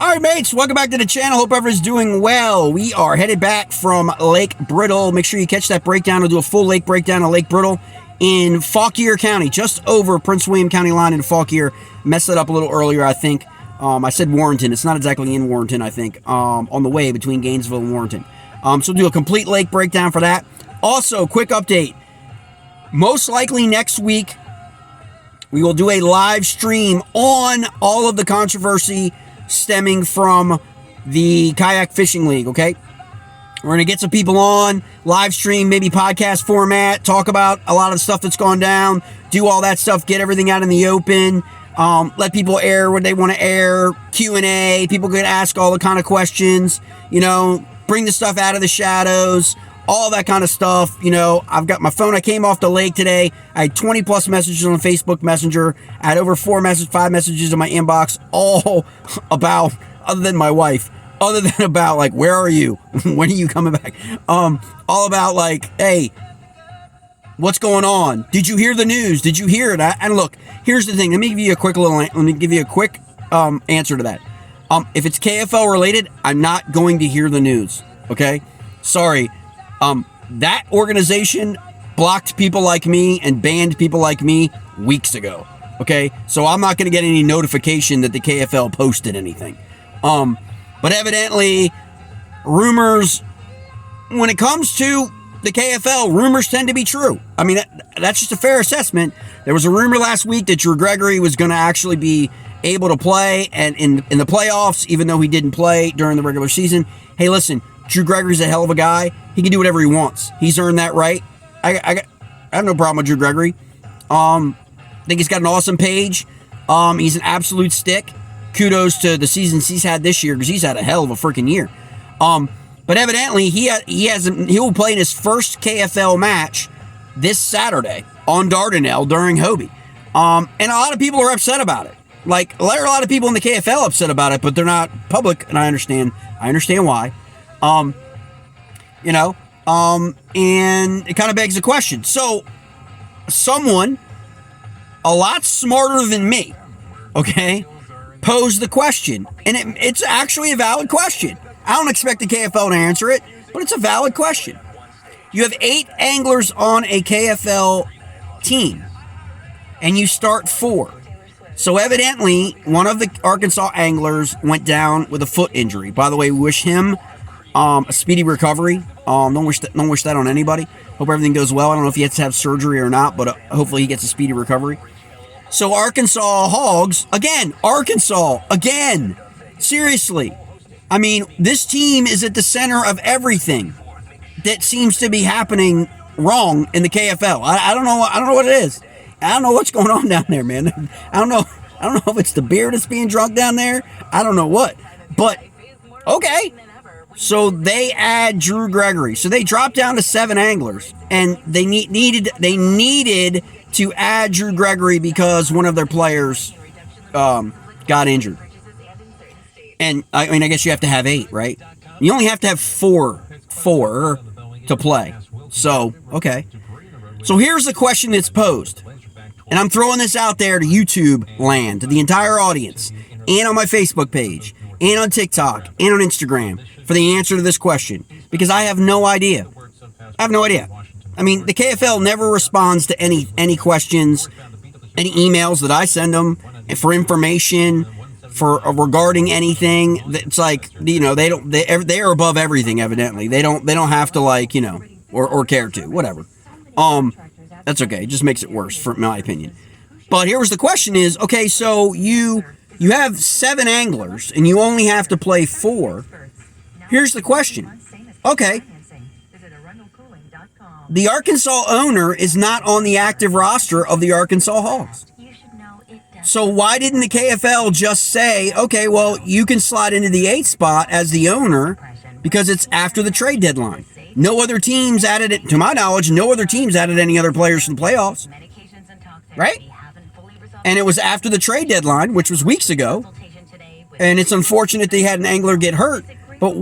All right, mates, welcome back to the channel. Hope everyone's doing well. We are headed back from Lake Brittle. Make sure you catch that breakdown. We'll do a full lake breakdown of Lake Brittle in Fauquier County, just over Prince William County line in Fauquier. Messed it up a little earlier, I think. I said Warrenton. It's not exactly in Warrenton, I think, on the way between Gainesville and Warrenton. So we'll do a complete lake breakdown for that. Also, quick update. Most likely next week, we will do a live stream on all of the controversy stemming from the Kayak Fishing League, okay? We're going to get some people on, live stream, maybe podcast format, talk about a lot of the stuff that's gone down, do all that stuff, get everything out in the open, let people air what they want to air, Q&A, people can ask all the kind of questions, you know, bring the stuff out of the shadows, all that kind of stuff. You know, I've got my phone. I came off the lake today. I had 20 plus messages on Facebook Messenger. I had over 5 messages in my inbox, all about, other than my wife, other than about like, where are you? When are you coming back? All about like, hey, what's going on? Did you hear the news? Did you hear it? And look, here's the thing. Let me give you a quick answer to that. If it's KFL related, I'm not going to hear the news. Okay, sorry. That organization blocked people like me and banned people like me weeks ago. Okay, so I'm not going to get any notification that the KFL posted anything. But evidently, rumors, when it comes to the KFL, rumors tend to be true. I mean, that's just a fair assessment. There was a rumor last week that Drew Gregory was going to actually be able to play and in the playoffs, even though he didn't play during the regular season. Hey, listen, Drew Gregory's a hell of a guy. He can do whatever he wants. He's earned that right. I have no problem with Drew Gregory. I think he's got an awesome page. He's an absolute stick. Kudos to the seasons he's had this year, because he's had a hell of a freaking year. But evidently he will play in his first KFL match this Saturday on Dardanelle during Hobie. And a lot of people are upset about it. Like, there are a lot of people in the KFL upset about it, but they're not public, and I understand why. You know, and it kind of begs the question. So, someone a lot smarter than me, okay, posed the question, and it's actually a valid question. I don't expect the KFL to answer it, but it's a valid question. You have 8 anglers on a KFL team, and you start 4. So evidently, one of the Arkansas anglers went down with a foot injury. By the way, we wish him a speedy recovery. Don't wish that on anybody. Hope everything goes well. I don't know if he has to have surgery or not, but hopefully he gets a speedy recovery. So Arkansas Hawgs, again, seriously. I mean, this team is at the center of everything that seems to be happening wrong in the KFL. I don't know what it is. I don't know what's going on down there, man. I don't know if it's the beer that's being drunk down there. I don't know what. But, okay. So they add Drew Gregory. So they dropped down to 7 anglers. And they needed to add Drew Gregory because one of their players got injured. And, I mean, I guess you have to have 8, right? You only have to have 4 to play. So, okay. So here's the question that's posed. And I'm throwing this out there to YouTube land, to the entire audience, and on my Facebook page, and on TikTok, and on Instagram, for the answer to this question. Because I have no idea. I mean, the KFL never responds to any questions, any emails that I send them for information, regarding anything. It's like, you know, they are above everything, evidently. They don't have to, like, you know, or care to, whatever. That's okay. It just makes it worse, for my opinion. But here was the question is, okay, so you have 7 anglers, and you only have to play 4. Here's the question. Okay. The Arkansas owner is not on the active roster of the Arkansas Hawgs. So why didn't the KFL just say, okay, well, you can slide into the 8th spot as the owner because it's after the trade deadline? No other teams added it, to my knowledge, no other teams added any other players from the playoffs. Right? And it was after the trade deadline, which was weeks ago. And it's unfortunate they had an angler get hurt. But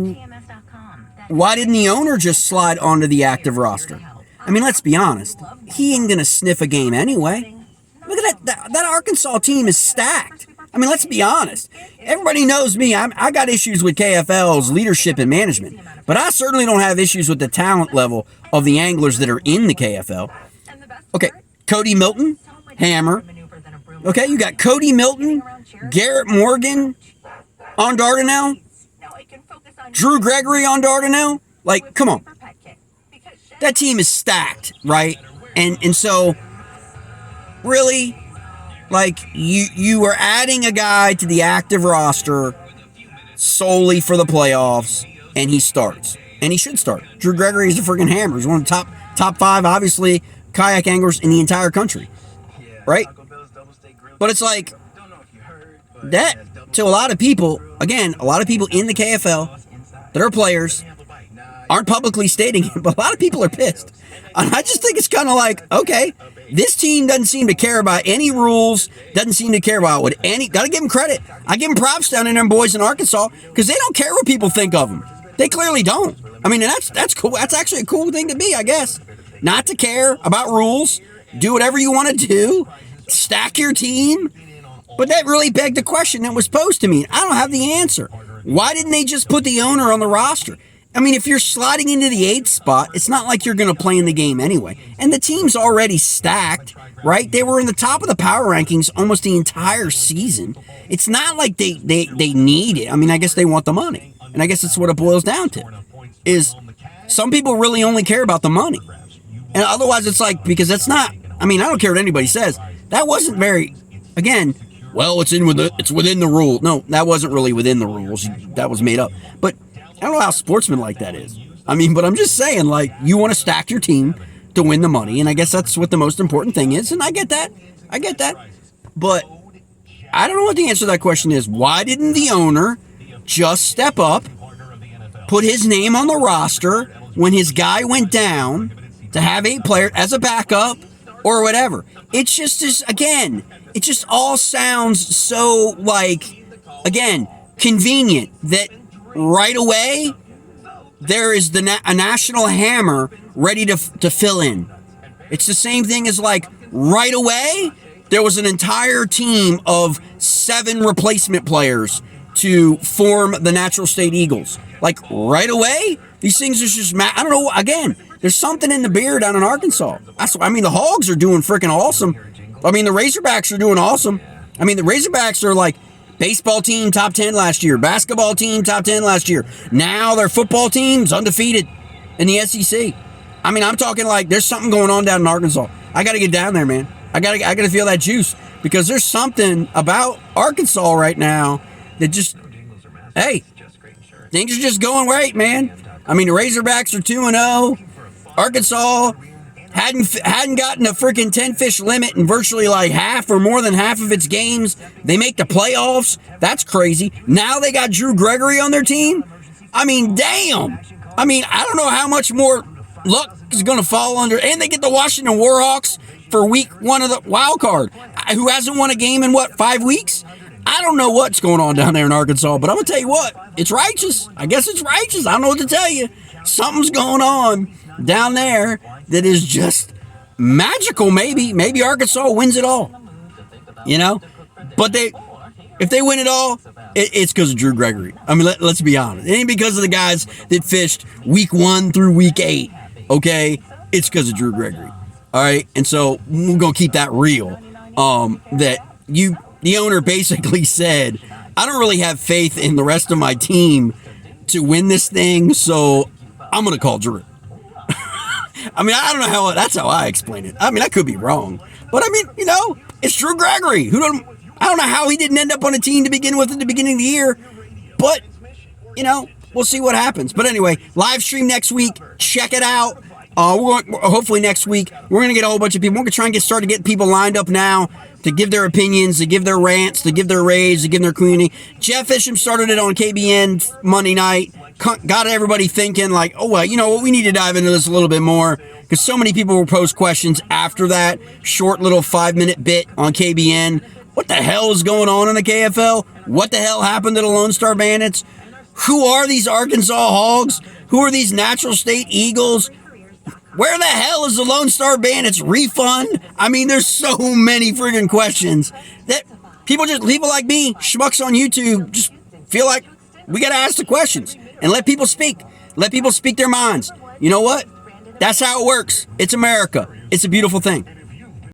why didn't the owner just slide onto the active roster? I mean, let's be honest. He ain't going to sniff a game anyway. Look at that. That Arkansas team is stacked. I mean, let's be honest. Everybody knows me. I got issues with KFL's leadership and management, but I certainly don't have issues with the talent level of the anglers that are in the KFL. Okay, Cody Milton, hammer. Okay, you got Cody Milton, Garrett Morgan on Dardanelle, Drew Gregory on Dardanelle. Like, come on. That team is stacked, right? And so, really, like, you are adding a guy to the active roster solely for the playoffs, and he starts. And he should start. Drew Gregory is a freaking hammer. He's one of the top 5, obviously, kayak anglers in the entire country, right? But it's like, that, to a lot of people, again, a lot of people in the KFL that are players aren't publicly stating it, but a lot of people are pissed. And I just think it's kind of like, okay, this team doesn't seem to care about any rules, doesn't seem to care about what gotta give them credit. I give them props down in them boys in Arkansas because they don't care what people think of them. They clearly don't. I mean, that's cool. That's actually a cool thing to be, I guess. Not to care about rules, do whatever you want to do, stack your team. But that really begged the question that was posed to me. I don't have the answer. Why didn't they just put the owner on the roster? I mean, if you're sliding into the 8th spot, it's not like you're going to play in the game anyway. And the team's already stacked, right? They were in the top of the power rankings almost the entire season. It's not like they need it. I mean, I guess they want the money. And I guess that's what it boils down to, is some people really only care about the money. And otherwise, it's like, because that's not, I mean, I don't care what anybody says. That wasn't very, again, well, it's within the rule. No, that wasn't really within the rules. That was made up. But I don't know how sportsmanlike that is. I mean, but I'm just saying, like, you want to stack your team to win the money, and I guess that's what the most important thing is, and I get that. But I don't know what the answer to that question is. Why didn't the owner just step up, put his name on the roster when his guy went down to have 8 players as a backup or whatever? It's just this, again, it just all sounds so, like, again, convenient that right away there is a national hammer ready to fill in. It's the same thing as, like, right away there was an entire team of 7 replacement players to form the Natural State Eagles. Like, right away, these things are just, I don't know, again, there's something in the beer down in Arkansas. I mean, the Hawgs are doing freaking awesome. I mean, the Razorbacks are doing awesome. I mean, the Razorbacks are like baseball team top 10 last year, basketball team top 10 last year. Now their football team's undefeated in the SEC. I mean, I'm talking like there's something going on down in Arkansas. I got to get down there, man. I got to feel that juice because there's something about Arkansas right now that just, hey, things are just going right, man. I mean, the Razorbacks are 2-0. Arkansas hadn't gotten a freaking 10-fish limit in virtually like half or more than half of its games. They make the playoffs. That's crazy. Now they got Drew Gregory on their team. I mean, damn. I mean, I don't know how much more luck is going to fall under. And they get the Washington Warhawks for week 1 of the wild card, who hasn't won a game in, 5 weeks? I don't know what's going on down there in Arkansas, but I'm going to tell you what. It's righteous. I guess it's righteous. I don't know what to tell you. Something's going on down there that is just magical, maybe. Maybe Arkansas wins it all, you know? But if they win it all, it's because of Drew Gregory. I mean, let's be honest. It ain't because of the guys that fished week 1 through week 8, okay? It's because of Drew Gregory, all right? And so we're going to keep that real, that the owner basically said, I don't really have faith in the rest of my team to win this thing, so I'm going to call Drew. I mean, I don't know that's how I explain it. I mean, I could be wrong. But I mean, you know, it's Drew Gregory. I don't know how he didn't end up on a team to begin with at the beginning of the year. But, you know, we'll see what happens. But anyway, live stream next week. Check it out. Hopefully next week, we're going to get a whole bunch of people. We're going to try and start to get people lined up now to give their opinions, to give their rants, to give their raves, to give their community. Jeff Isham started it on KBN Monday night. Got everybody thinking like, oh, well, you know what, we need to dive into this a little bit more because so many people will pose questions after that short little 5-minute bit on KBN. What the hell is going on in the KFL? What the hell happened to the Lone Star Bandits? Who are these Arkansas Hawgs? Who are these Natural State Eagles? Where the hell is the Lone Star Bandits refund? I mean, there's so many friggin' questions that People like me, schmucks on YouTube, just feel like we got to ask the questions and let people speak. Let people speak their minds. You know what? That's how it works. It's America. It's a beautiful thing.